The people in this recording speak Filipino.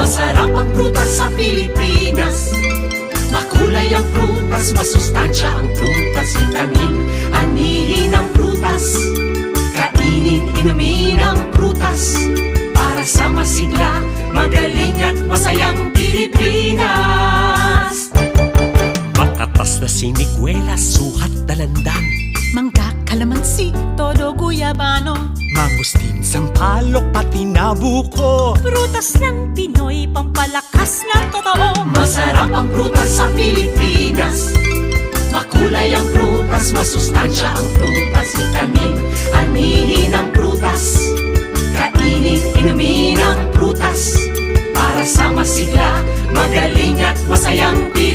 Masarap ang prutas sa Pilipinas. Makulay ang prutas, masustansya ang prutas. Vitamin, anihin ang prutas. Kainin, inumin ang prutas. Para sa masigla, magaling at masayang Pilipinas. Makatas na siniguela, suhat dalandan. Mangga, kalamansi, todo guyabano. Mangustin, sampalok, pati nabuko. Prutas ng Pinoy, pampalakas ng totoo. Masarap ang prutas sa Pilipinas. Makulay ang prutas, masustansya ang prutas. Vitamin, anihin ang prutas. Kainin, inumin ang prutas. Para sa masigla, magaling at masayang Pilipinas.